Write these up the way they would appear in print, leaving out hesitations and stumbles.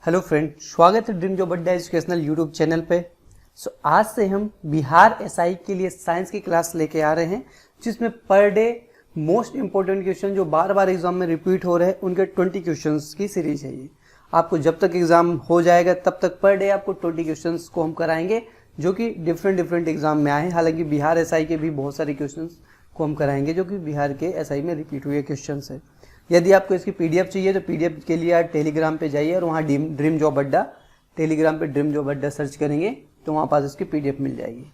Hello friend, स्वागत है dream job अड्डा एजुकेशनल यूट्यूब चैनल पे। आज से हम बिहार एसआई के लिए साइंस की क्लास लेके आ रहे हैं, जिसमें per day most important question जो बार बार एग्जाम में रिपीट हो रहे हैं उनके 20 क्वेश्चंस की सीरीज है। ये आपको जब तक एग्जाम हो जाएगा तब तक पर डे आपको 20 क्वेश्चंस को हम कराएंगे, जो कि डिफरेंट एग्जाम में आए हैं। हालांकि बिहार एसआई के भी बहुत सारे क्वेश्चन को हम कराएंगे जो कि बिहार के एसआई में रिपीट हुए क्वेश्चन है। यदि आपको इसकी पीडीएफ चाहिए तो पीडीएफ के लिए आप टेलीग्राम पे जाइए और वहाँ ड्रीम जॉब अड्डा, टेलीग्राम पे ड्रीम जॉब अड्डा सर्च करेंगे तो वहाँ पास इसकी पीडीएफ मिल जाएगी।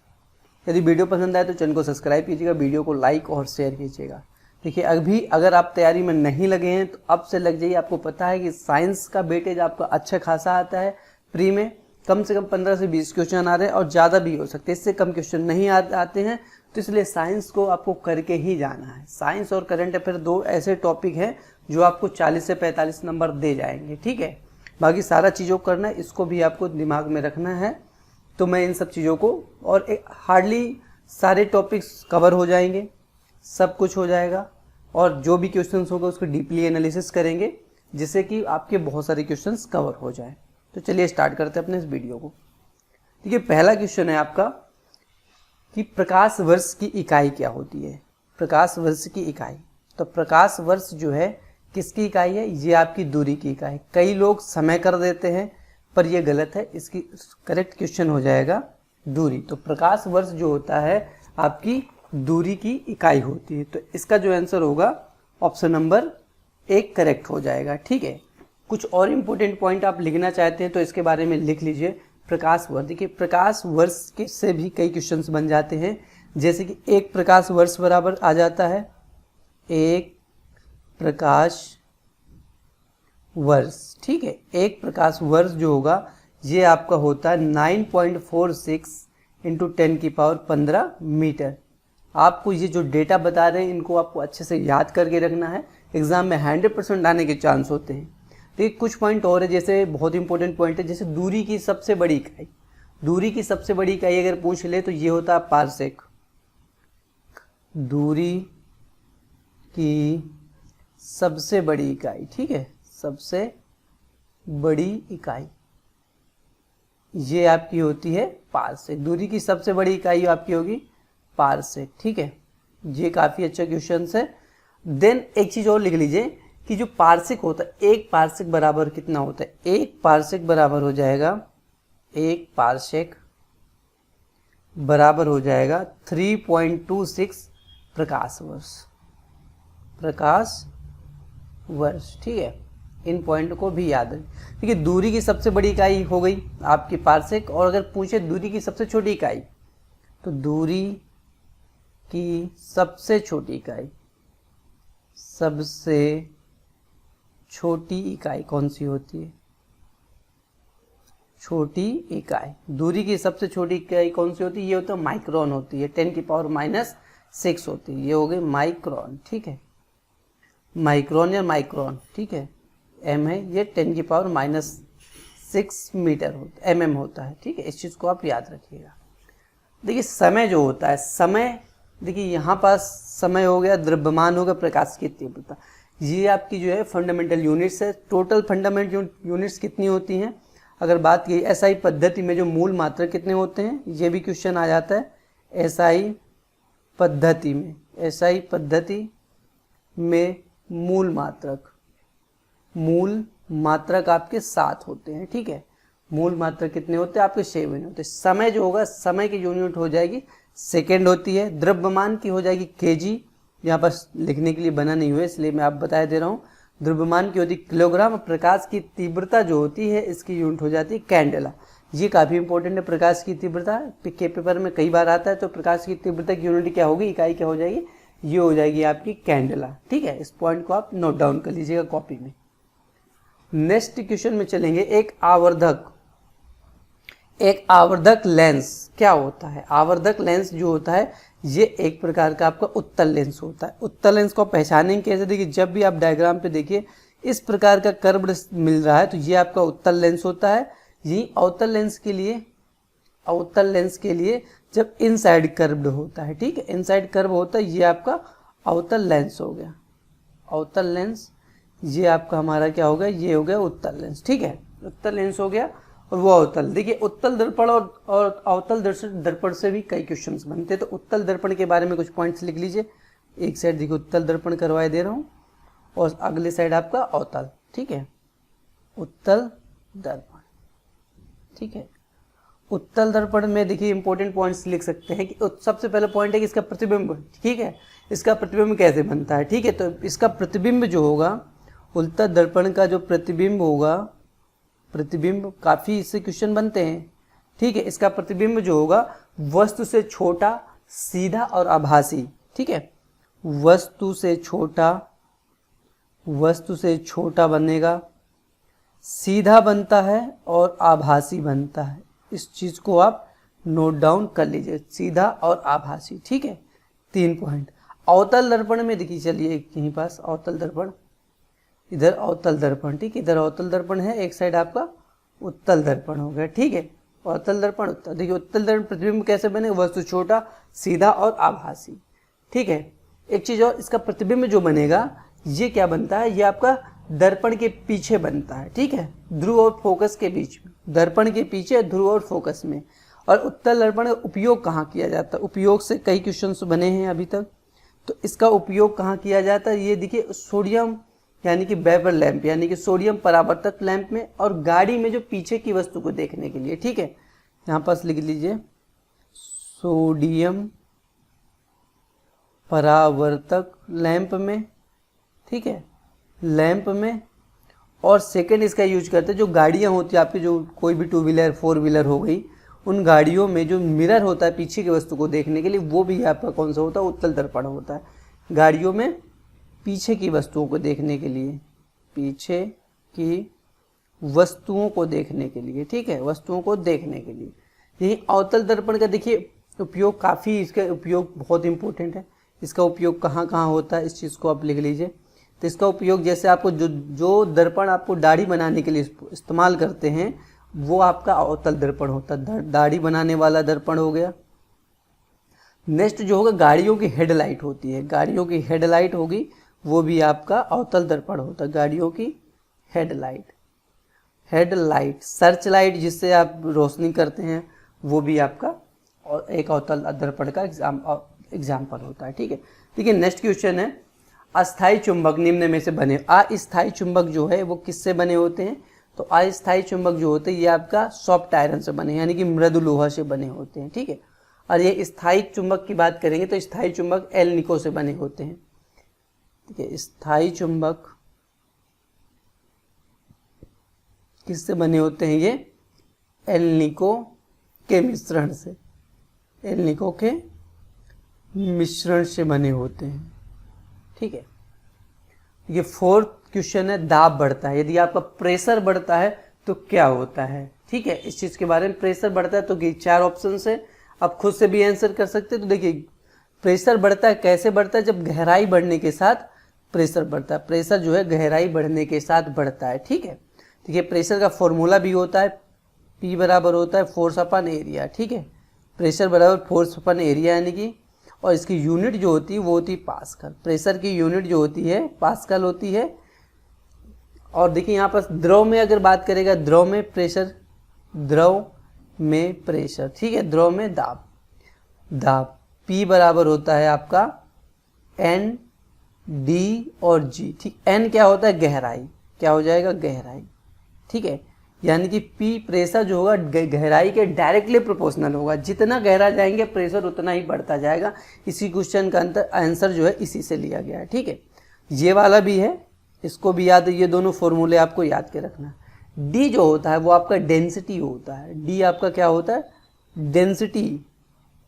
यदि वीडियो पसंद आए तो चैनल को सब्सक्राइब कीजिएगा, वीडियो को लाइक और शेयर कीजिएगा। देखिए, अभी अगर आप तैयारी में नहीं लगे हैं तो अब से लग जाइए। आपको पता है कि साइंस का वेटेज आपका अच्छा खासा आता है। प्री में कम से कम 15 से 20 क्वेश्चन आ रहे हैं और ज़्यादा भी हो सकते हैं, इससे कम क्वेश्चन नहीं आते हैं। तो इसलिए साइंस को आपको करके ही जाना है। साइंस और करंट अफेयर दो ऐसे टॉपिक हैं जो आपको 40 से 45 नंबर दे जाएंगे, ठीक है। बाकी सारा चीज़ों को करना है, इसको भी आपको दिमाग में रखना है। तो मैं इन सब चीज़ों को और हार्डली सारे टॉपिक्स कवर हो जाएंगे, सब कुछ हो जाएगा। और जो भी क्वेश्चंस होगा उसको डीपली एनालिसिस करेंगे, जिससे कि आपके बहुत सारे क्वेश्चंस कवर हो जाए। तो चलिए स्टार्ट करते हैं अपने इस वीडियो को। देखिए, पहला क्वेश्चन है आपका कि प्रकाश वर्ष की इकाई क्या होती है। प्रकाश वर्ष की इकाई, तो प्रकाश वर्ष जो है किसकी इकाई है? ये आपकी दूरी की इकाई। कई लोग समय कर देते हैं पर ये गलत है, इसकी करेक्ट क्वेश्चन हो जाएगा दूरी। तो प्रकाश वर्ष जो होता है आपकी दूरी की इकाई होती है। तो इसका जो आंसर होगा ऑप्शन नंबर 1 करेक्ट हो जाएगा, ठीक है। कुछ और इम्पोर्टेंट पॉइंट आप लिखना चाहते हैं तो इसके बारे में लिख लीजिए। प्रकाश वर्ष, देखिए प्रकाश वर्ष के से भी कई क्वेश्चंस बन जाते हैं, जैसे कि 1 प्रकाश वर्ष बराबर आ जाता है 1 प्रकाश वर्ष, ठीक है। 1 प्रकाश वर्ष जो होगा ये आपका होता है 9.46 इंटू 10 की पावर 15 मीटर। आपको ये जो डेटा बता रहे हैं इनको आपको अच्छे से याद करके रखना है, एग्जाम में 100% आने के चांस होते हैं। देखिए, कुछ पॉइंट और है, जैसे बहुत इंपॉर्टेंट पॉइंट है, जैसे दूरी की सबसे बड़ी इकाई। दूरी की सबसे बड़ी इकाई अगर पूछ ले तो ये होता है पारसेक। दूरी की सबसे बड़ी इकाई, ठीक है, सबसे बड़ी इकाई ये आपकी होती है पारसेक। दूरी की सबसे बड़ी इकाई आपकी होगी पारसेक, ठीक है। ये काफी अच्छा क्वेश्चन है। देन एक चीज और लिख लीजिए कि जो पारसेक होता है, 1 पारसेक बराबर कितना होता है? 1 पारसेक बराबर हो जाएगा 1 पारसेक बराबर हो जाएगा 3.26 प्रकाश वर्ष। प्रकाश वर्ष, ठीक है। इन पॉइंट को भी याद रखें। देखिए, दूरी की सबसे बड़ी इकाई हो गई आपकी पारसेक, और अगर पूछे दूरी की सबसे छोटी इकाई तो दूरी की सबसे छोटी इकाई, सबसे छोटी इकाई कौन सी होती है? छोटी इकाई, दूरी की सबसे छोटी इकाई कौन सी होती है? ये होता है माइक्रोन होती है, 10 की पावर -6 होती है। ये हो गई माइक्रोन, ठीक है। माइक्रोन या माइक्रोन, ठीक है। एम है, ये 10 की पावर -6 मीटर होता है, mm होता है, ठीक है। इस चीज़ को आप याद रखिएगा। देखिए, समय जो होता है, समय देखिए यहाँ पास समय हो गया, द्रव्यमान हो गया, प्रकाश की तीव्रता, ये आपकी जो है फंडामेंटल यूनिट्स है। टोटल फंडामेंटल यूनिट्स कितनी होती हैं? अगर बात की एसआई पद्धति में जो मूल मात्रक कितने होते हैं, ये भी क्वेश्चन आ जाता है। एसआई पद्धति में, एसआई पद्धति में मूल मात्रक आपके 7 होते हैं, ठीक है। मूल मात्रक कितने होते हैं आपके? 6 यूनिट होते हैं। समय जो होगा, समय की यूनिट हो जाएगी सेकेंड होती है। द्रव्यमान की हो जाएगी केजी, यहाँ पर लिखने के लिए बना नहीं हुआ इसलिए मैं आप बता दे रहा हूँ। द्रव्यमान की होती है किलोग्राम। प्रकाश की तीव्रता जो होती है इसकी यूनिट हो जाती है कैंडेला। ये काफ़ी इंपॉर्टेंट है, प्रकाश की तीव्रता के पेपर में कई बार आता है। तो प्रकाश की तीव्रता की यूनिट क्या होगी, इकाई क्या हो जाएगी? ये हो जाएगी आपकी कैंडेला, ठीक है। इस पॉइंट को आप नोट डाउन कर लीजिएगा कॉपी में। नेक्स्ट क्वेश्चन में चलेंगे। एक आवर्धक लेंस क्या होता है? आवर्धक लेंस जो होता है ये एक प्रकार का आपका उत्तल लेंस होता है। उत्तल लेंस को पहचानेंगे कैसे? देखिए, जब भी आप डायग्राम पे देखिए इस प्रकार का कर्व मिल रहा है तो ये आपका उत्तल लेंस होता है। ये अवतल लेंस के लिए जब इनसाइड कर्व्ड होता है, ठीक है, इनसाइड कर्व होता है, ये आपका अवतल लेंस हो गया। अवतल लेंस ये आपका हमारा क्या होगा, ये हो गया उत्तल लेंस। ठीक है, उत्तल लेंस हो गया और वो अवतल। देखिए उत्तल दर्पण और अवतल दर्पण से भी कई क्वेश्चंस बनते हैं। तो उत्तल दर्पण के बारे में कुछ पॉइंट्स लिख लीजिए। एक साइड देखिए उत्तल दर्पण करवाए दे रहा हूँ और अगले साइड आपका अवतल, ठीक है, उत्तल दर्पण, ठीक है। उत्तल दर्पण में देखिए इंपॉर्टेंट पॉइंट्स लिख सकते हैं कि सबसे पहला पॉइंट है कि इसका प्रतिबिंब, ठीक है, इसका प्रतिबिंब कैसे बनता है, ठीक है। तो इसका प्रतिबिंब जो होगा, उत्तल दर्पण का जो प्रतिबिंब होगा, प्रतिबिंब काफ़ी इससे क्वेश्चन बनते हैं, ठीक है। इसका प्रतिबिंब जो होगा वस्तु से छोटा, सीधा और आभासी, ठीक है। वस्तु से छोटा बनेगा, सीधा बनता है और आभासी बनता है। इस चीज़ को आप नोट डाउन कर लीजिए, सीधा और आभासी, ठीक है। 3 पॉइंट। अवतल दर्पण में देखिए, चलिए यहीं पास अवतल दर्पण, इधर अवतल दर्पण, ठीक है, इधर अवतल दर्पण है, एक साइड आपका उत्तल दर्पण हो गया, ठीक है। अवतल दर्पण, उत्तल। देखिए उत्तल दर्पण प्रतिबिंब कैसे बने, वस्तु छोटा, सीधा और आभासी, ठीक है। एक चीज और, इसका प्रतिबिंब जो बनेगा ये क्या बनता है, ये आपका दर्पण के पीछे बनता है, ठीक है, ध्रुव और फोकस के बीच में, दर्पण के पीछे ध्रुव और फोकस में। और उत्तल दर्पण का उपयोग कहाँ किया जाता है, उपयोग से कई क्वेश्चंस बने हैं अभी तक। तो इसका उपयोग कहाँ किया जाता है, ये देखिए सोडियम यानी कि वेपर लैंप, यानी कि सोडियम परावर्तक लैंप में, और गाड़ी में जो पीछे की वस्तु को देखने के लिए, ठीक है। यहाँ पास लिख लीजिए सोडियम परावर्तक लैंप में, ठीक है, लैंप में। और सेकंड इसका यूज करते हैं जो गाड़ियाँ होती है आपकी, जो कोई भी 2 व्हीलर 4 व्हीलर हो गई, उन गाड़ियों में जो मिरर होता है पीछे की वस्तु को देखने के लिए, वो भी आपका कौन सा होता है, उत्तल दर्पण होता है। गाड़ियों में पीछे की वस्तुओं को देखने के लिए, पीछे की वस्तुओं को देखने के लिए, ठीक है, वस्तुओं को देखने के लिए। यही अवतल दर्पण का देखिए उपयोग काफ़ी, इसका उपयोग बहुत इंपॉर्टेंट है। इसका उपयोग कहाँ कहाँ होता है, इस चीज़ को आप लिख लीजिए। तो इसका उपयोग जैसे आपको जो दर्पण आपको दाढ़ी बनाने के लिए इस्तेमाल करते हैं, वो आपका अवतल दर्पण होता है, दाढ़ी बनाने वाला दर्पण हो गया। नेक्स्ट जो होगा, गाड़ियों की हेडलाइट होती है, गाड़ियों की हेडलाइट होगी, वो भी आपका अवतल दर्पण होता है। गाड़ियों की हेडलाइट, सर्च लाइट जिससे आप रोशनी करते हैं, वो भी आपका और एक अवतल दर्पण का एग्जाम्पल होता है, ठीक है। देखिए नेक्स्ट क्वेश्चन है, अस्थायी चुंबक निम्न में से बने, अस्थायी चुंबक जो है वो किससे बने होते हैं, तो अस्थायी चुंबक जो होते हैं ये आपका सॉफ्ट आयरन से बने, यानी कि मृदु लोहा से बने होते हैं, ठीक है। और ये स्थायी चुंबक की बात करेंगे तो स्थायी चुंबक एल्निको से बने होते हैं, ठीक है। स्थायी चुंबक किससे बने होते हैं, ये एल्निको के मिश्रण से, एल्निको के मिश्रण से बने होते हैं, ठीक है। ये 4th क्वेश्चन है, दाब बढ़ता है, यदि आपका प्रेशर बढ़ता है तो क्या होता है, ठीक है। इस चीज के बारे में, प्रेशर बढ़ता है तो 4 ऑप्शन है, आप खुद से भी आंसर कर सकते हैं। तो देखिए प्रेशर बढ़ता है, कैसे बढ़ता है, जब गहराई बढ़ने के साथ प्रेशर बढ़ता है, प्रेशर जो है गहराई बढ़ने के साथ बढ़ता है, ठीक है। देखिए प्रेशर का फॉर्मूला भी होता है, P बराबर होता है फोर्स अपन एरिया, ठीक है, प्रेशर बराबर फोर्स अपन एरिया, यानी कि, और इसकी यूनिट जो होती है वो होती है पास्कल, प्रेशर की यूनिट जो होती है पास्कल होती है। और देखिए यहाँ पर द्रव में अगर बात करेगा, द्रव में प्रेशर, द्रव में प्रेशर, ठीक है, द्रव में दाब P बराबर होता है आपका N D और G, ठीक। N क्या होता है, गहराई, क्या हो जाएगा, गहराई, ठीक है। यानी कि P प्रेशर जो होगा गहराई के डायरेक्टली प्रोपोर्शनल होगा, जितना गहरा जाएंगे प्रेशर उतना ही बढ़ता जाएगा। इसी क्वेश्चन का आंसर जो है इसी से लिया गया है, ठीक है। ये वाला भी है, इसको भी याद, ये दोनों फॉर्मूले आपको याद के रखना है। डी जो होता है वो आपका डेंसिटी होता है, डी आपका क्या होता है, डेंसिटी,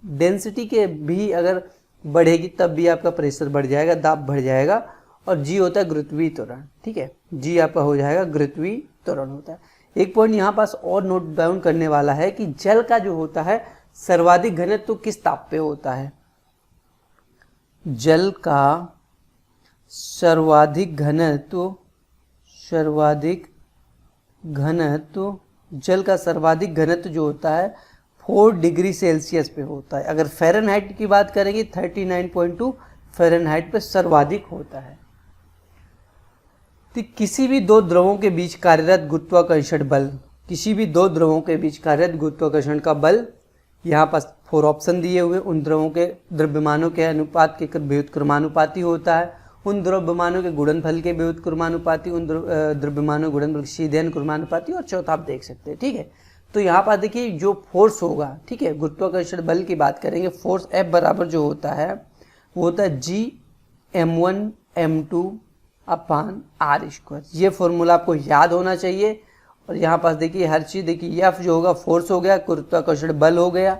डेंसिटी के भी अगर बढ़ेगी तब भी आपका प्रेशर बढ़ जाएगा, दाब बढ़ जाएगा। और जी होता है गुरुत्वीय त्वरण, ठीक है, जी आपका हो जाएगा गुरुत्वीय त्वरण होता है। एक पॉइंट यहाँ पास और नोट डाउन करने वाला है कि जल का जो होता है सर्वाधिक घनत्व किस ताप पे होता है, जल का सर्वाधिक घनत्व, जल का सर्वाधिक घनत्व जो होता है 4 डिग्री सेल्सियस पे होता है। अगर फ़ारेनहाइट की बात करेंगे 39.2 फ़ारेनहाइट पे सर्वाधिक होता है। तो किसी भी दो द्रवों के बीच कार्यरत गुरुत्वाकर्षण बल, किसी भी दो द्रवों के बीच कार्यरत गुरुत्वाकर्षण का बल, यहाँ पास 4 ऑप्शन दिए हुए, उन द्रवों के द्रव्यमानों के अनुपात के व्युत्क्रमानुपाती होता है, उन द्रव्यमानों के गुणनफल के व्युत्क्रमानुपाती, उन द्रव्यमानों गुणनफल के सीधे अनुक्रमानुपाती, और चौथा आप देख सकते हैं। ठीक है, तो यहाँ पर देखिए जो फोर्स होगा, ठीक है, गुरुत्वाकर्षण बल की बात करेंगे, फोर्स F बराबर जो होता है वो होता है G m1m2/r²। ये फॉर्मूला आपको याद होना चाहिए। और यहाँ पास देखिए हर चीज देखिए, F जो होगा फोर्स हो गया, गुरुत्वाकर्षण बल हो गया,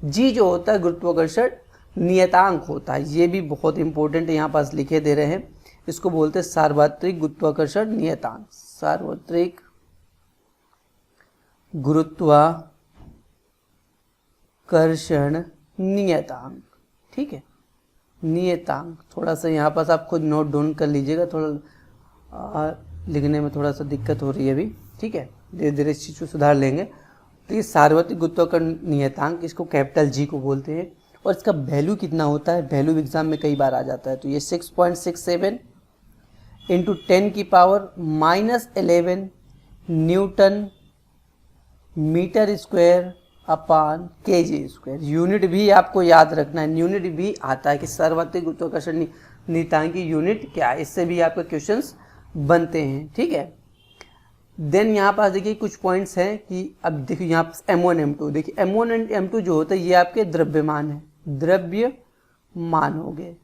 G जो होता है गुरुत्वाकर्षण नियतांक होता है, ये भी बहुत इंपॉर्टेंट यहाँ पास लिखे दे रहे हैं, इसको बोलते हैं सार्वत्रिक गुरुत्वाकर्षण नियतांक, सार्वत्रिक गुरुत्वाकर्षण नियतांक। ठीक है, नियतांक थोड़ा सा यहाँ पास आप खुद नोट डाउन कर लीजिएगा, थोड़ा लिखने में थोड़ा सा दिक्कत हो रही है अभी। ठीक है, धीरे धीरे इस चीज़ को सुधार लेंगे। तो ये सार्वत्रिक गुरुत्वाकर्षण नियतांक, इसको कैपिटल G को बोलते हैं। और इसका वैल्यू कितना होता है, वैल्यू एग्जाम में कई बार आ जाता है, तो ये 6.67 into 10⁻⁻11 newton metre square upon kg²। Unit भी आपको याद रखना है, यूनिट भी आता है कि सार्वत्रिक गुरुत्वाकर्षण नियतांक की यूनिट क्या है, इससे भी आपके क्वेश्चंस बनते हैं। ठीक है, देन यहाँ पास देखिए कुछ पॉइंट्स हैं कि अब देखिए यहाँ पास M1 M2, देखिए M1 एंड M2 जो होता है ये आपके द्रव्यमान है, द्रव्यमान हो गए।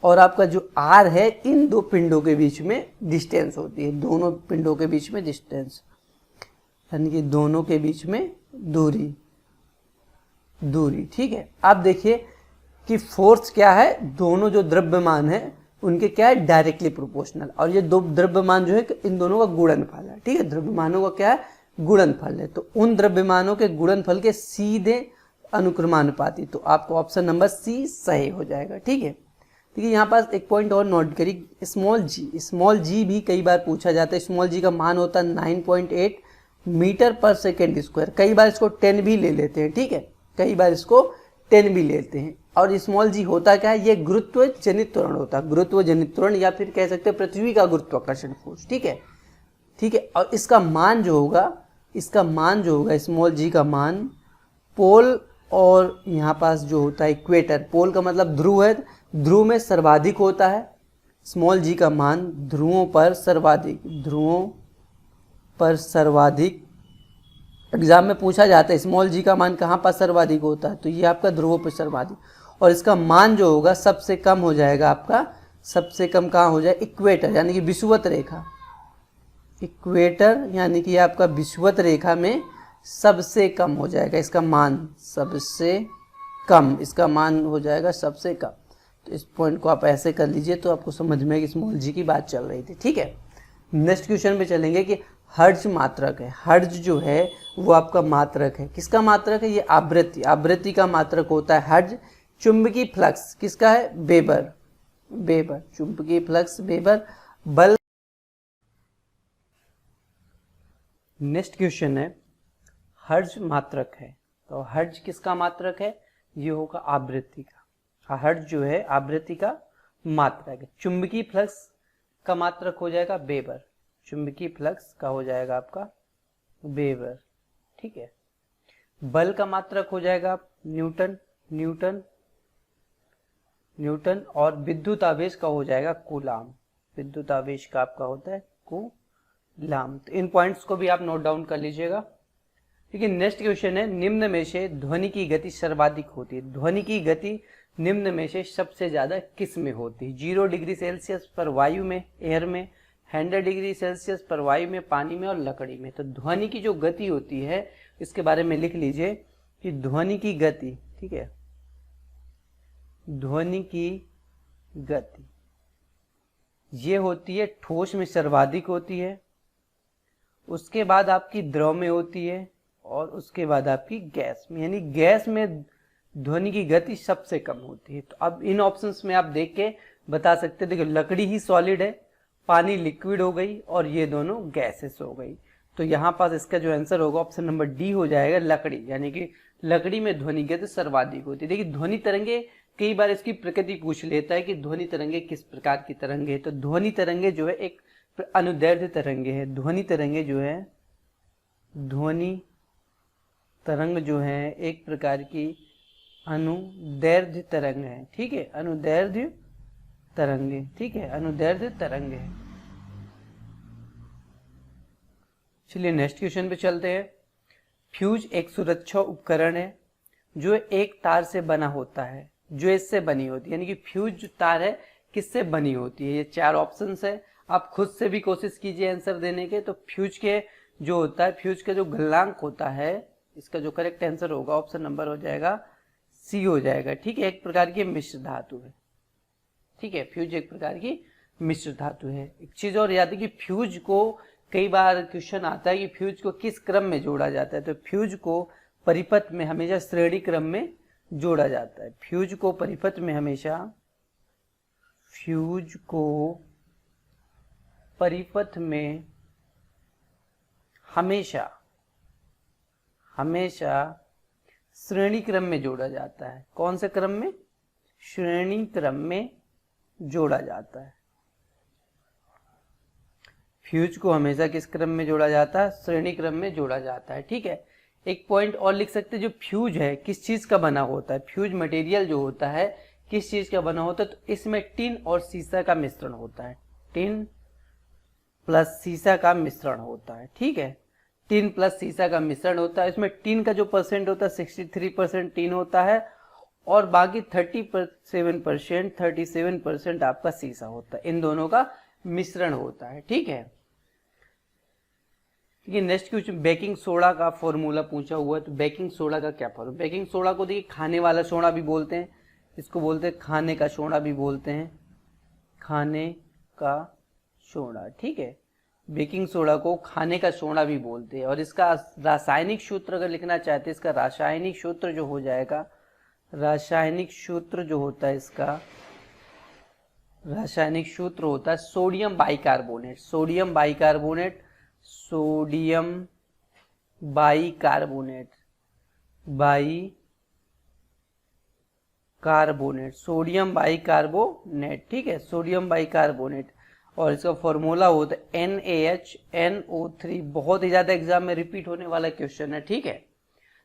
और आपका जो R है, इन दो पिंडों के बीच में डिस्टेंस होती है, दोनों पिंडों के बीच में डिस्टेंस, यानी कि दोनों के बीच में दूरी। ठीक है, अब देखिए कि फोर्स क्या है, दोनों जो द्रव्यमान है उनके क्या है, डायरेक्टली प्रोपोर्शनल। और ये दो द्रव्यमान जो है इन दोनों का गुणनफल है। ठीक है, द्रव्यमानों का क्या है, गुणनफल है, तो उन द्रव्यमानों के गुणनफल के सीधे अनुक्रमानुपाती, तो आपको ऑप्शन नंबर C सही हो जाएगा। ठीक है, देखिए यहाँ पास एक पॉइंट और नोट करिए, स्मॉल जी भी कई बार पूछा जाता है। स्मॉल जी का मान होता है 9.8 मीटर पर सेकेंड स्क्वायर, कई बार इसको 10 भी ले लेते हैं। ठीक है, कई बार इसको 10 भी लेते हैं। और स्मॉल जी होता क्या है, ये गुरुत्व जनित त्वरण होता है, गुरुत्व जनित त्वरण, या फिर कह सकते हैं पृथ्वी का गुरुत्वाकर्षण फोर्स। ठीक है, और इसका मान जो होगा, स्मॉल जी का मान पोल और यहाँ पास जो होता है इक्वेटर, पोल का मतलब ध्रुव है, ध्रुव में सर्वाधिक होता है। स्मॉल जी का मान ध्रुवों पर सर्वाधिक एग्जाम में पूछा जाता है, स्मॉल जी का मान कहाँ पर सर्वाधिक होता है, तो ये आपका ध्रुवों पर सर्वाधिक। और इसका मान जो होगा सबसे कम हो जाएगा आपका, सबसे कम कहाँ हो जाए, इक्वेटर यानी कि विषुवत रेखा, इक्वेटर यानी कि आपका विषुवत रेखा में सबसे कम हो जाएगा इसका मान, सबसे कम इसका मान हो जाएगा सबसे कम। तो इस पॉइंट को आप ऐसे कर लीजिए तो आपको समझ में कि स्मॉल जी की बात चल रही थी। ठीक है, नेक्स्ट क्वेश्चन पे चलेंगे कि हर्ट्ज मात्रक है। हर्ट्ज जो है वो आपका मात्रक है, किसका मात्रक है, ये आवृत्ति का मात्रक होता है हर्ट्ज। चुंबकीय फ्लक्स किसका है, वेबर, चुंबकीय फ्लक्स वेबर। बल। नेक्स्ट क्वेश्चन है हर्ट्ज मात्रक है, तो हर्ट्ज किसका मात्रक है, ये होगा आवृत्ति का। हर्ट्ज जो है आवृत्ति का मात्रक है। चुंबकीय फ्लक्स का मात्रक हो जाएगा वेबर, चुंबकीय फ्लक्स का हो जाएगा आपका वेबर। ठीक है, बल का मात्रक हो जाएगा न्यूटन, और विद्युत आवेश का हो जाएगा कूलाम, विद्युत आवेश का आपका होता है कूलाम। तो इन पॉइंट्स को भी आप नोट डाउन कर लीजिएगा। ठीक है, नेक्स्ट क्वेश्चन है निम्न में से ध्वनि की गति सर्वाधिक होती है। ध्वनि की गति निम्न में से सबसे ज्यादा किस में होती है, 0 डिग्री सेल्सियस पर वायु में, एयर में, 100 डिग्री सेल्सियस पर वायु में, पानी में और लकड़ी में। तो ध्वनि की जो गति होती है इसके बारे में लिख लीजिए कि ध्वनि की गति, ठीक है, ध्वनि की गति ये होती है ठोस में सर्वाधिक होती है, उसके बाद आपकी द्रव में होती है, और उसके बाद आपकी गैस में, यानी गैस में ध्वनि की गति सबसे कम होती है। तो अब इन ऑप्शंस में आप देख के बता सकते हैं, देखो लकड़ी ही सॉलिड है, पानी लिक्विड हो गई, और ये दोनों गैसेस हो गई। तो यहाँ पास इसका जो आंसर होगा ऑप्शन नंबर डी हो जाएगा, लकड़ी, यानी कि लकड़ी में ध्वनि गति सर्वाधिक होती है। देखिए ध्वनि तरंगे कई बार इसकी प्रकृति पूछ लेता है कि ध्वनि तरंगे किस प्रकार की तरंगे है। तो ध्वनि तरंगे जो है एक अनुदैर्ध्य तरंगे है। ध्वनि तरंगे जो है, ध्वनि तरंग जो है एक प्रकार की अनुदैर्ध्य तरंग है, ठीक है, अनुदैर्ध्य तरंगे, ठीक है, अनुदैर्ध्य तरंग है। चलिए नेक्स्ट क्वेश्चन पे चलते हैं। फ्यूज एक सुरक्षा उपकरण है जो एक तार से बना होता है, जो इससे बनी होती है, यानी कि फ्यूज जो तार है किससे बनी होती है। ये 4 ऑप्शंस है, आप खुद से भी कोशिश कीजिए आंसर देने के। तो फ्यूज के जो होता है, फ्यूज का जो गलनांक होता है, इसका जो करेक्ट आंसर होगा ऑप्शन नंबर हो जाएगा सी हो जाएगा, ठीक है। एक प्रकार की मिश्र धातु है, ठीक है, फ्यूज एक प्रकार की मिश्र धातु है। एक चीज और याद है कि फ्यूज को कई बार क्वेश्चन आता है कि फ्यूज को किस क्रम में जोड़ा जाता है। तो फ्यूज को परिपथ में हमेशा श्रेणी क्रम में जोड़ा जाता है। फ्यूज को परिपथ में हमेशा, फ्यूज को परिपथ में हमेशा श्रेणी क्रम में जोड़ा जाता है। कौन से क्रम में? श्रेणी क्रम में जोड़ा जाता है। फ्यूज को हमेशा किस क्रम में जोड़ा जाता है? श्रेणी क्रम में जोड़ा जाता है, ठीक है। एक पॉइंट और लिख सकते हैं, जो फ्यूज है किस चीज का बना होता है, फ्यूज मटेरियल जो होता है किस चीज का बना होता है, तो इसमें टिन और सीसा का मिश्रण होता है। टिन प्लस सीसा का मिश्रण होता है, ठीक है, टिन प्लस सीसा का मिश्रण होता है। इसमें टिन का जो परसेंट होता है 63% टिन होता है और बाकी 37% आपका सीसा होता है। इन दोनों का मिश्रण होता है, ठीक है। ये नेक्स्ट क्वेश्चन, बेकिंग सोडा का फॉर्मूला पूछा हुआ है। तो बेकिंग सोडा का क्या फॉर्मूला? बेकिंग सोडा को देखिए खाने वाला सोडा भी बोलते हैं, इसको बोलते हैं खाने का सोडा भी बोलते हैं, खाने का सोडा, ठीक है। बेकिंग सोडा को खाने का सोडा भी बोलते हैं। और इसका रासायनिक सूत्र अगर लिखना चाहते हैं, इसका रासायनिक सूत्र जो हो जाएगा, रासायनिक सूत्र जो होता है इसका, रासायनिक सूत्र होता है sodium bicarbonate. Sodium bicarbonate, sodium bicarbonate, bicarbonate, sodium bicarbonate, ठीक है, सोडियम बाइकार्बोनेट। और इसका फॉर्मूला होता है NaHNO3। बहुत ही ज्यादा एग्जाम में रिपीट होने वाला क्वेश्चन है, ठीक है।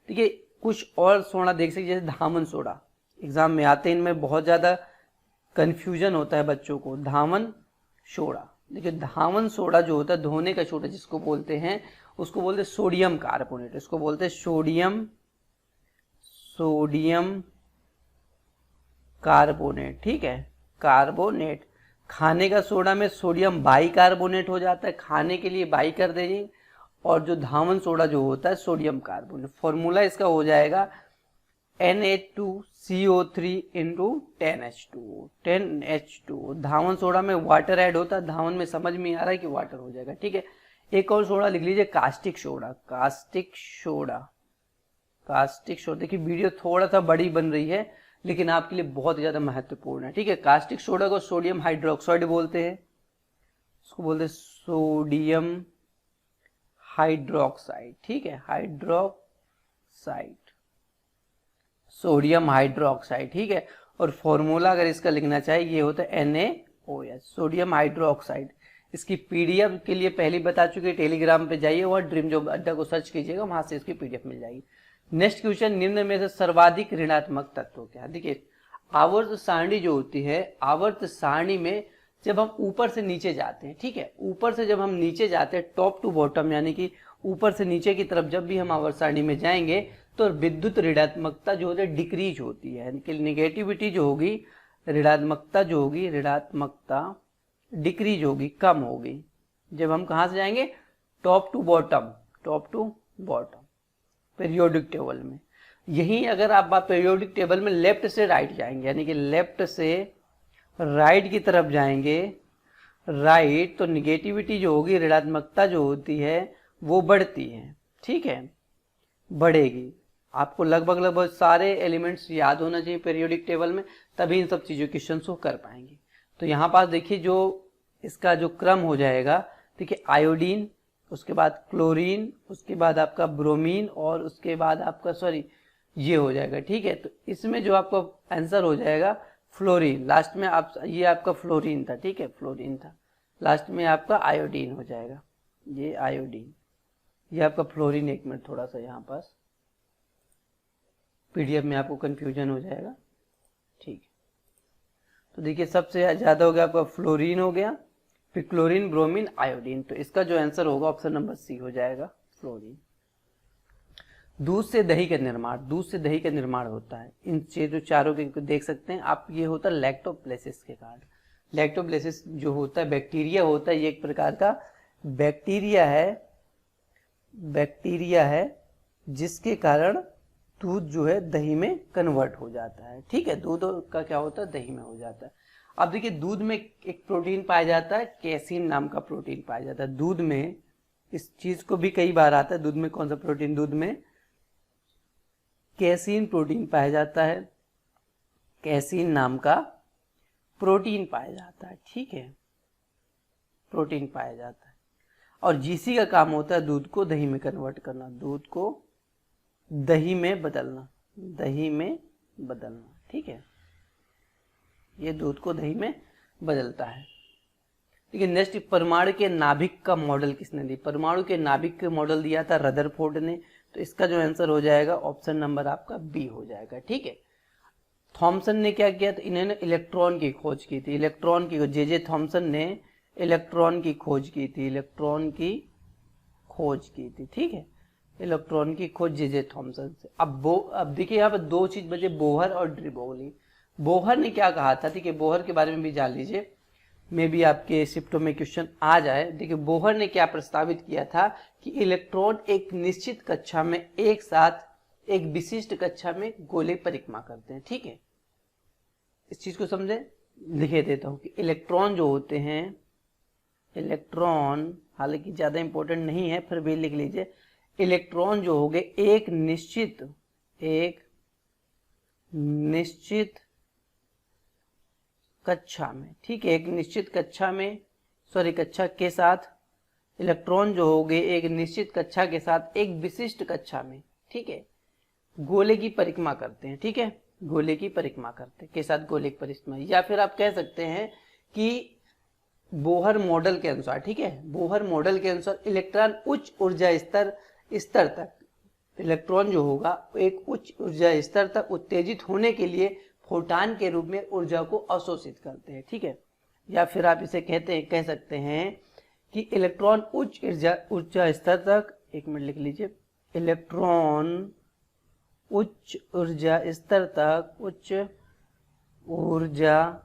देखिए कुछ और सोडा देख सकते, जैसे धामन सोडा एग्जाम में आते हैं, इनमें बहुत ज्यादा कंफ्यूजन होता है बच्चों को। धामन सोडा, देखिए धामन सोडा जो होता है, धोने का सोडा जिसको बोलते हैं, उसको बोलते हैं सोडियम कार्बोनेट, इसको बोलते हैं सोडियम कार्बोनेट, ठीक है, कार्बोनेट। खाने का सोडा में सोडियम बाइकार्बोनेट हो जाता है, खाने के लिए बाई कर देंगे। और जो धामन सोडा जो होता है सोडियम कार्बोनेट। फॉर्मूला इसका हो जाएगा Na2CO3 इंटू 10H2O। धामन सोडा में वाटर ऐड होता है, धामन में समझ में आ रहा है कि वाटर हो जाएगा, ठीक है। एक और सोडा लिख लीजिए, कास्टिक सोडा। कास्टिक सोडा देखिए वीडियो थोड़ा सा बड़ी बन रही है, लेकिन आपके लिए बहुत ज्यादा महत्वपूर्ण है, ठीक है। कास्टिक सोडा को सोडियम हाइड्रोक्साइड बोलते हैं, इसको बोलते हैं सोडियम हाइड्रोक्साइड, ठीक है, हाइड्रोक्साइड, सोडियम हाइड्रोक्साइड, ठीक है। और फॉर्मूला अगर इसका लिखना चाहिए, ये होता है NaOH, सोडियम हाइड्रोक्साइड। इसकी PDF के लिए पहले बता चुके, टेलीग्राम पे जाइए और ड्रीम जॉब अड्डा को सर्च कीजिएगा, वहां से इसकी PDF मिल जाएगी। नेक्स्ट क्वेश्चन, निम्न में से सर्वाधिक ऋणात्मक तत्व क्या? देखिए आवर्त सारणी जो होती है, आवर्त सारणी में जब हम ऊपर से नीचे जाते हैं, ठीक है, ऊपर से जब हम नीचे जाते हैं टॉप टू बॉटम, यानी कि ऊपर से नीचे की तरफ जब भी हम आवर्त सारणी में जाएंगे, तो विद्युत ऋणात्मकता जो होती है डिक्रीज होती है, यानी कि नेगेटिविटी जो होगी, ऋणात्मकता जो होगी, ऋणात्मकता डिक्रीज होगी, कम होगी। जब हम कहां से जाएंगे? Top to bottom, top to bottom periodic table में। यही अगर आप पीरियोडिक टेबल में लेफ्ट से राइट जाएंगे, यानी कि लेफ्ट से राइट की तरफ जाएंगे, राइट, तो निगेटिविटी जो होगी, ऋणात्मकता जो होती है वो बढ़ती है, ठीक है, बढ़ेगी। आपको लगभग सारे एलिमेंट्स याद होना चाहिए पीरियोडिक टेबल में, तभी इन सब चीजों क्वेश्चन को कर पाएंगे। तो यहाँ पास देखिए जो इसका जो क्रम हो जाएगा, देखिए आयोडीन, उसके बाद क्लोरीन, उसके बाद आपका ब्रोमीन, और उसके बाद आपका ये हो जाएगा, ठीक है। तो इसमें जो आपका आंसर हो जाएगा फ्लोरीन, लास्ट में आप, ये आपका फ्लोरीन था, ठीक है, फ्लोरीन था। लास्ट में आपका आयोडीन हो जाएगा, ये आयोडीन, ये आपका फ्लोरीन। एक मिनट थोड़ा सा यहाँ पास पीडीएफ में आपको कंफ्यूजन हो जाएगा, ठीक है। तो देखिए सबसे ज्यादा हो गया आपका फ्लोरीन हो गया, फिर क्लोरीन, ब्रोमीन, आयोडीन। तो इसका जो आंसर होगा ऑप्शन नंबर सी हो जाएगा, फ्लोरीन। दूध से दही का निर्माण, दूध से दही का निर्माण होता है इन जो चारों के देख सकते हैं आप, ये होता है लैक्टोप्लेसिस के कारण। लैक्टोप्लेसिस जो होता है बैक्टीरिया होता है, ये एक प्रकार का बैक्टीरिया है जिसके कारण दूध जो है दही में कन्वर्ट हो जाता है, ठीक है। दूध का क्या होता है, दही में हो जाता है। अब देखिए दूध में एक प्रोटीन पाया जाता है, कैसीन नाम का प्रोटीन पाया जाता है दूध में। इस चीज को भी कई बार आता है, दूध में कौन सा प्रोटीन, दूध में कैसीन प्रोटीन पाया जाता है, कैसीन नाम का प्रोटीन पाया जाता है, ठीक है, प्रोटीन पाया जाता है। और जीसी का काम होता है दूध को दही में कन्वर्ट करना, दूध को दही में बदलना, दही में बदलना, ठीक है। ये दूध को दही में बदलता है। देखिए नेक्स्ट, परमाणु के नाभिक का मॉडल किसने दिया, परमाणु के नाभिक का मॉडल दिया था रदरफोर्ड ने। तो इसका जो आंसर हो जाएगा ऑप्शन नंबर आपका बी हो जाएगा, ठीक है। थॉमसन ने क्या किया था, इन्होंने इलेक्ट्रॉन की खोज की थी, इलेक्ट्रॉन की, जे थॉमसन ने इलेक्ट्रॉन की खोज की थी, इलेक्ट्रॉन की खोज की थी, ठीक है। इलेक्ट्रॉन की खोज जे थॉमसन से। अब देखिए यहाँ पर दो चीज बचे, बोहर और डी ब्रोगली। बोहर ने क्या कहा था, ठीक है, बोहर के बारे में भी जान लीजिए, मे भी आपके शिफ्टों में क्वेश्चन आ जाए। देखिए बोहर ने क्या प्रस्तावित किया था कि इलेक्ट्रॉन एक निश्चित कक्षा में एक साथ एक विशिष्ट कक्षा में गोले परिक्रमा करते हैं, ठीक है। इस चीज को समझे, लिखे देता हूं कि इलेक्ट्रॉन जो होते हैं, इलेक्ट्रॉन हालांकि ज्यादा इंपॉर्टेंट नहीं है फिर भी लिख लीजिए, इलेक्ट्रॉन जो हो गए एक निश्चित कक्षा में, ठीक है, एक निश्चित कक्षा में, कक्षा के साथ, इलेक्ट्रॉन जो हो गए एक निश्चित कक्षा के साथ एक विशिष्ट कक्षा में, ठीक है, गोले की परिक्रमा करते हैं, ठीक है, गोले की परिक्रमा करते हैं के साथ गोले की परिक्रमा। या फिर आप कह सकते हैं कि बोहर मॉडल के अनुसार, ठीक है, बोहर मॉडल के अनुसार इलेक्ट्रॉन उच्च ऊर्जा स्तर तक, इलेक्ट्रॉन जो होगा एक उच्च ऊर्जा स्तर तक उत्तेजित होने के लिए फोटान के रूप में ऊर्जा को अवशोषित करते हैं, ठीक है। या फिर आप इसे कह सकते हैं कि इलेक्ट्रॉन उच्च ऊर्जा स्तर तक, एक मिनट लिख लीजिए, इलेक्ट्रॉन उच्च ऊर्जा स्तर तक, उच्च ऊर्जा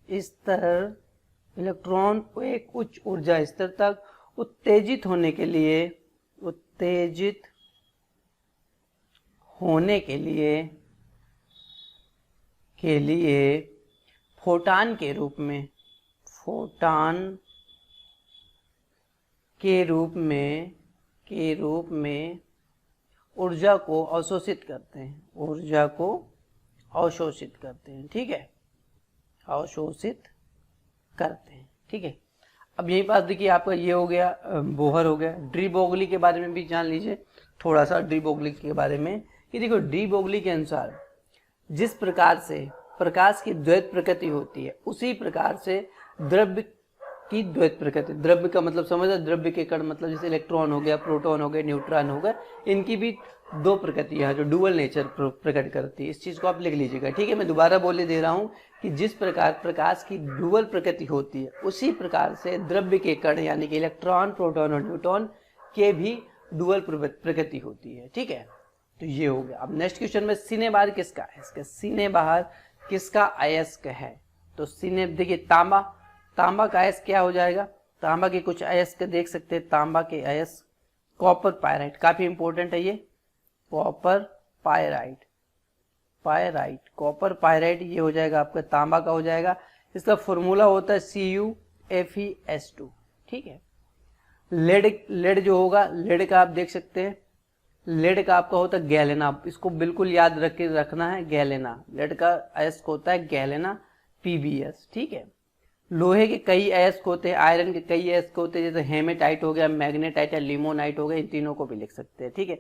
स्तर, इलेक्ट्रॉन एक उच्च ऊर्जा स्तर तक उत्तेजित होने के लिए फोटान के रूप में ऊर्जा को अवशोषित करते हैं, ऊर्जा को अवशोषित करते हैं, ठीक है, अवशोषित करते हैं, ठीक है। अब यही बात देखिए आपका ये हो गया, बोहर हो गया। डी ब्रोगली के बारे में भी जान लीजिए थोड़ा सा, डी ब्रोगली के बारे में कि देखो डी ब्रोगली के अनुसार जिस प्रकार से प्रकाश की द्वैत प्रकृति होती है उसी प्रकार से द्रव्य की द्वैत प्रकृति, द्रव्य का मतलब समझो, द्रव्य के कण मतलब जैसे इलेक्ट्रॉन हो गया, प्रोटॉन हो गया, न्यूट्रॉन हो गया, इनकी भी दो प्रकृतियां जो डुअल नेचर प्रकट करती है। इस चीज को आप लिख लीजिएगा, ठीक है। मैं दोबारा बोले दे रहा हूं कि जिस प्रकार प्रकाश की डुअल प्रकृति होती है उसी प्रकार से द्रव्य के कण यानी कि इलेक्ट्रॉन, प्रोटॉन और न्यूट्रॉन के भी डुअल प्रकृति होती है, ठीक है। तो ये हो गया। अब नेक्स्ट क्वेश्चन में सीने बाहर किसका अयस्क, सीने बाहर किसका अयस्क है, तो सीने, देखिए तांबा का अयस्क क्या हो जाएगा, तांबा के कुछ अयस्क देख सकते हैं, तांबा के अयस्क कॉपर पायराइट, काफी इंपॉर्टेंट है ये, कॉपर पायराइट, कॉपर पायराइट ये हो जाएगा आपका तांबा का हो जाएगा। इसका फॉर्मूला होता है CuFeS2, ठीक है। लेड जो होगा, लेड का आप देख सकते हैं, लेड का आपका होता है गैलेना, इसको बिल्कुल याद रखना है, गैलेना, लेड का अयस्क होता है गैलेना PbS, ठीक है। लोहे के कई अयस्क होते हैं, आयरन के कई अयस्क होते हैं, जैसे हेमेटाइट हो गया, मैग्नेटाइट या लिमोनाइट हो गया, इन तीनों को भी लिख सकते हैं, ठीक है।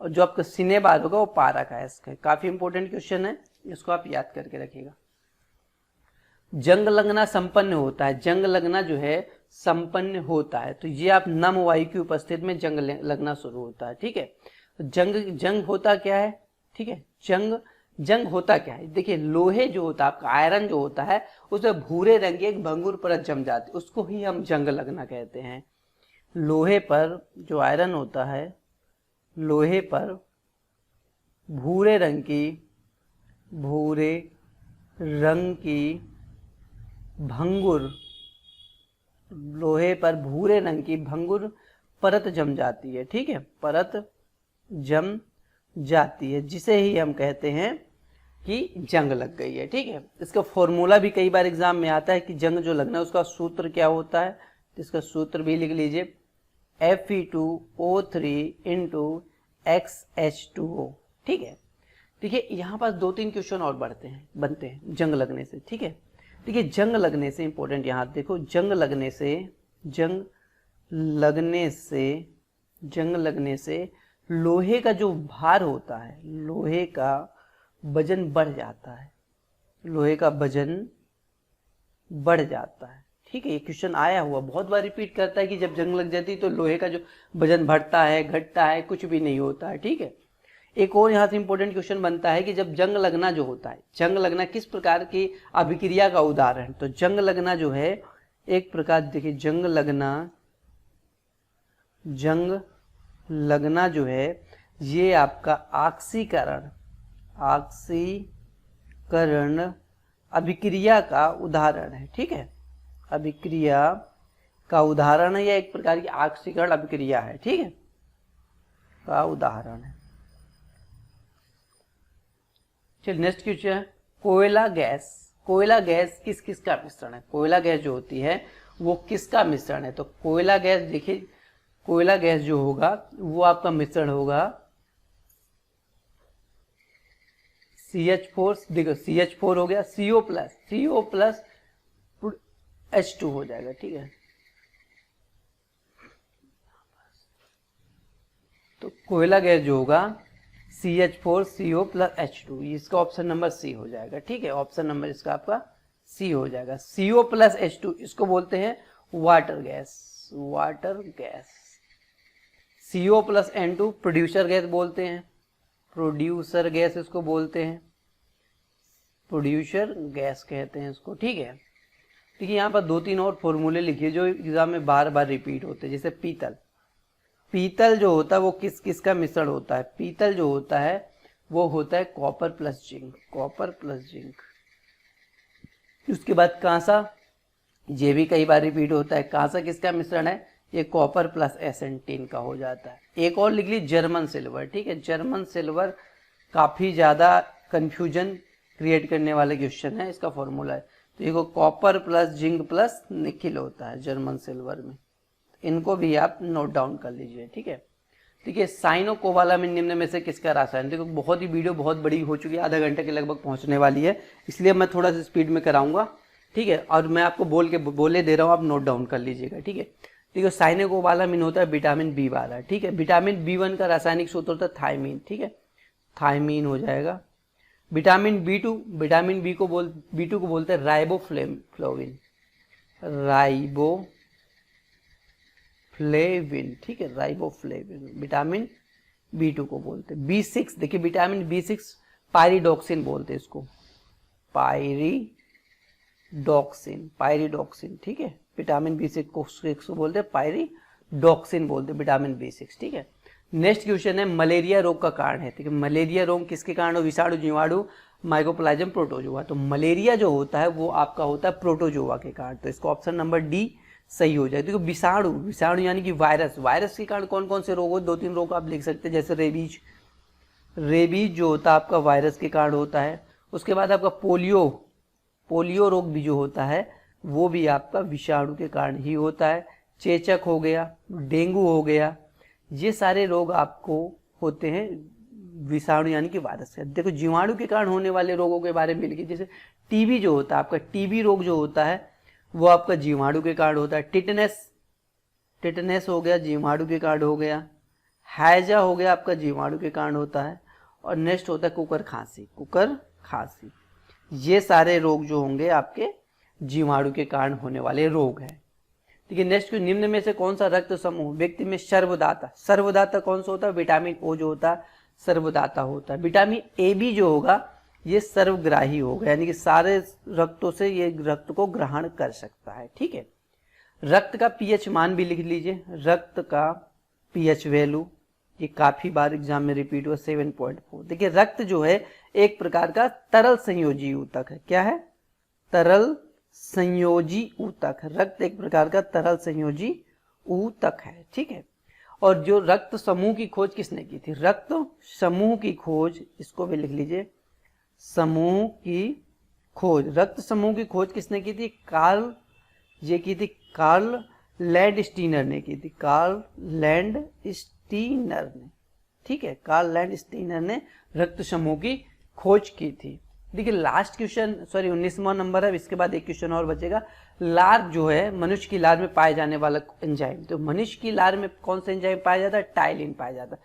और जो आपका सीने बाहर होगा वो पारा का अयस्क है। काफी इंपॉर्टेंट क्वेश्चन है, इसको आप याद करके रखिएगा। जंग लगना संपन्न होता है, जंग लगना जो है संपन्न होता है, तो ये आप नम वायु की उपस्थिति में जंग लगना शुरू होता है। ठीक है, तो जंग होता क्या है, ठीक है, जंग होता क्या है, देखिए लोहे जो होता है आपका, आयरन जो होता है, उसमें भूरे रंग की एक भंगुर परत जम जाती है, उसको ही हम जंग लगना कहते हैं। लोहे पर जो आयरन होता है, लोहे पर भूरे रंग की भंगुर, लोहे पर भूरे रंग की भंगुर परत जम जाती है। ठीक है, परत जम जाती है, जिसे ही हम कहते हैं कि जंग लग गई है। ठीक है, इसका फॉर्मूला भी कई बार एग्जाम में आता है कि जंग जो लगना है उसका सूत्र क्या होता है, तो इसका सूत्र भी लिख लीजिए, Fe2O3 इंटू XH2O। ठीक है, देखिए यहाँ पास 2-3 क्वेश्चन और बनते हैं जंग लगने से। ठीक है, देखिए जंग लगने से इंपॉर्टेंट, यहाँ देखो, जंग लगने से लोहे का जो भार होता है, लोहे का वजन बढ़ जाता है, लोहे का वजन बढ़ जाता है। ठीक है, ये क्वेश्चन आया हुआ बहुत बार रिपीट करता है कि जब जंग लग जाती है तो लोहे का जो वजन बढ़ता है, घटता है, कुछ भी नहीं होता है। ठीक है, एक और यहाँ से इंपॉर्टेंट क्वेश्चन बनता है कि जब जंग लगना जो होता है, जंग लगना किस प्रकार की अभिक्रिया का उदाहरण, तो जंग लगना जो है एक प्रकार, देखिए जंग लगना जो है ये आपका ऑक्सीकरण अभिक्रिया का उदाहरण है। ठीक है, अभिक्रिया का उदाहरण है, या एक प्रकार की ऑक्सीकरण अभिक्रिया है। ठीक है, का उदाहरण है। चलिए नेक्स्ट क्वेश्चन है, कोयला गैस किस किस का मिश्रण है, कोयला गैस जो होती है वो किसका मिश्रण है, तो कोयला गैस, देखिए कोयला गैस जो होगा वो आपका मिश्रण होगा CH4, देखो CH4 हो गया, CO प्लस H2 हो जाएगा। ठीक है, तो कोयला गैस जो होगा CH4 CO प्लस H2, इसका ऑप्शन नंबर सी हो जाएगा। ठीक है, ऑप्शन नंबर इसका आपका सी हो जाएगा। CO प्लस H2 इसको बोलते हैं water gas, CO plus N2 producer gas बोलते हैं, प्रोड्यूसर गैस इसको बोलते हैं, प्रोड्यूसर गैस कहते हैं इसको। ठीक है, देखिए यहाँ पर 2-3 और फॉर्मूले लिखिए जो एग्जाम में बार बार रिपीट होते हैं, जैसे पीतल जो होता है वो किस किस का मिश्रण होता है, पीतल जो होता है वो होता है कॉपर प्लस जिंक। उसके बाद कांसा, ये भी कई बार रिपीट होता है, कांसा किसका मिश्रण है, ये कॉपर प्लस एसेंटीन का हो जाता है। एक और लिख लीजिए जर्मन सिल्वर। ठीक है, जर्मन सिल्वर काफी ज्यादा कंफ्यूजन क्रिएट करने वाले क्वेश्चन है, इसका फॉर्मूला है, तो देखो copper plus zinc plus nickel होता है जर्मन सिल्वर में, इनको भी आप नोट डाउन कर लीजिए। ठीक है, देखिए साइनो कोबालामिन निम्न में से किसका रासायन, देखो बहुत ही वीडियो बहुत बड़ी हो चुकी है, आधा घंटे के लगभग पहुंचने वाली है, इसलिए मैं थोड़ा सा स्पीड में कराऊंगा। ठीक है, और मैं आपको बोले दे रहा हूँ, आप नोट डाउन कर लीजिएगा। ठीक है, देखो साइनो कोबालामिन होता है विटामिन बी वाला। ठीक है, विटामिन B1 का रासायनिक सूत्र होता है थायमीन। ठीक है, थायमीन हो जाएगा। विटामिन B2 B2 को बोलते हैं राइबोफ्लेविन, ठीक है, राइबोफ्लेविन विटामिन B2 को बोलते हैं। B6, देखिए विटामिन B6 पायरिडॉक्सिन बोलते हैं इसको, पायरिडॉक्सिन। ठीक है, विटामिन B6 को बोलते हैं पायरिडॉक्सिन बोलते हैं विटामिन B6। ठीक है, नेक्स्ट क्वेश्चन है मलेरिया रोग का कारण है। ठीक है, मलेरिया रोग किसके कारण, विषाणु, जीवाणु, माइकोप्लाज्म, प्रोटोजोआ। तो मलेरिया जो होता है वो आपका होता है प्रोटोजोआ के कारण, तो इसको ऑप्शन नंबर डी सही हो जाए। देखो विषाणु यानी कि वायरस के कारण कौन कौन से रोग हो, 2-3 रोग आप लिख सकते हैं, जैसे रेबीज जो होता है आपका वायरस के कारण होता है। उसके बाद आपका पोलियो रोग भी जो होता है वो भी आपका विषाणु के कारण ही होता है। चेचक हो गया, डेंगू हो गया, ये सारे रोग आपको होते हैं विषाणु यानी कि वायरस से। देखो जीवाणु के कारण होने वाले रोगों के बारे में लिखिए, जैसे टीबी जो होता है आपका, टीबी रोग जो होता है वो आपका जीवाणु के कारण होता है। टिटनेस हो गया, जीवाणु के कारण हो गया। हैजा हो गया आपका, जीवाणु के कारण होता है। और नेक्स्ट होता है कुकर खांसी। ये सारे रोग जो होंगे आपके जीवाणु के कारण होने वाले रोग हैं। ठीक है, नेक्स्ट निम्न में से कौन सा रक्त समूह व्यक्ति में सर्वदाता, सर्वदाता कौन सा होता है, विटामिन ओ जो होता है सर्वदाता होता है। विटामिन ए बी जो होगा ये सर्वग्राही होगा, यानी कि सारे रक्तों से ये रक्त को ग्रहण कर सकता है। ठीक है, रक्त का पीएच मान भी लिख लीजिए, रक्त का पीएच वैल्यू ये काफी बार एग्जाम में रिपीट हुआ 7.4। देखिए रक्त जो है एक प्रकार का तरल संयोजी ऊतक है। क्या है, तरल संयोजी ऊतक। रक्त एक प्रकार का तरल संयोजी ऊतक है। ठीक है, और जो रक्त समूह की खोज किसने की थी, रक्त समूह की खोज, इसको भी लिख लीजिए, समूह की खोज, रक्त समूह की खोज किसने की थी, ये की थी कार्ल लैंडस्टीनर ने की थी, कार्ल लैंडस्टीनर ने। ठीक है, कार्ल लैंडस्टीनर ने रक्त समूह की खोज की थी। देखिए लास्ट क्वेश्चन, सॉरी 19वां नंबर है, इसके बाद एक क्वेश्चन और बचेगा। लार जो है मनुष्य की लार में पाया जाने वाला एंजाइम, तो मनुष्य की लार में कौन सा एंजाइम पाया जाता है, टाइलिन पाया जाता है।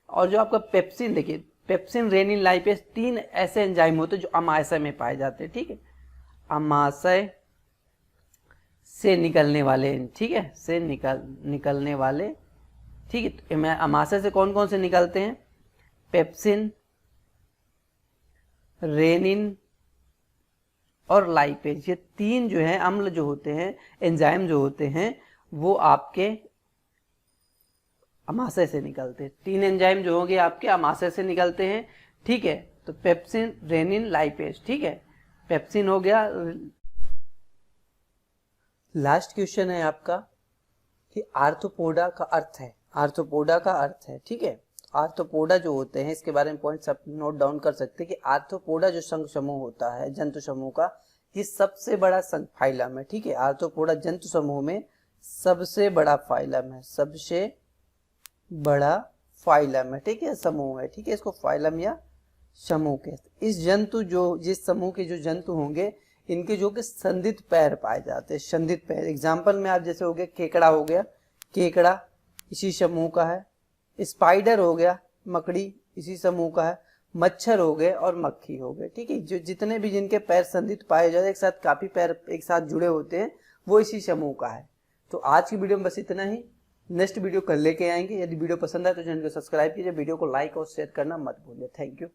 और जो आपका पेप्सिन, देखिए पेप्सिन, रेनिन, लाइपेज, 3 ऐसे एंजाइम होते हैं जो अमाशय में पाए जाते हैं। ठीक है, अमाशय से निकलने वाले, ठीक है, से निकलने वाले। ठीक है, तो अमाशय से कौन कौन से निकलते हैं, पेप्सिन, रेनिन और लाइपेज, ये 3 जो है अम्ल जो होते हैं, एंजाइम जो होते हैं, वो आपके अमाशय से निकलते हैं। 3 एंजाइम जो होंगे आपके अमाशय से निकलते हैं। ठीक है, तो पेप्सिन, रेनिन, लाइपेज। ठीक है, पेप्सिन हो गया। लास्ट क्वेश्चन है आपका कि आर्थ्रोपोडा का अर्थ है, आर्थ्रोपोडा का अर्थ है। ठीक है, आर्थ्रोपोडा जो होते हैं इसके बारे में पॉइंट सब नोट डाउन कर सकते हैं कि आर्थ्रोपोडा जो संघ समूह होता है जंतु समूह का, ये सबसे बड़ा संघ फाइलम है। ठीक है, आर्थ्रोपोडा जंतु समूह में सबसे बड़ा फाइलम है, सबसे बड़ा फाइलम है। ठीक है, समूह है। ठीक है, इसको फाइलम या समूह कहते। इस जंतु जो, जिस समूह के जो जंतु होंगे इनके जो कि संधित पैर पाए जाते हैं, संधित पैर। एग्जाम्पल में आप जैसे हो गया केकड़ा हो गया, केकड़ा इसी समूह का है। स्पाइडर हो गया, मकड़ी इसी समूह का है। मच्छर हो गए और मक्खी हो गए। ठीक है, जो जितने भी जिनके पैर संधित पाए जाते हैं, एक साथ काफी पैर एक साथ जुड़े होते हैं, वो इसी समूह का है। तो आज की वीडियो में बस इतना ही, नेक्स्ट वीडियो कल लेके आएंगे। यदि वीडियो पसंद आए तो चैनल को सब्सक्राइब कीजिए, वीडियो को लाइक और शेयर करना मत भूलिए। Thank you.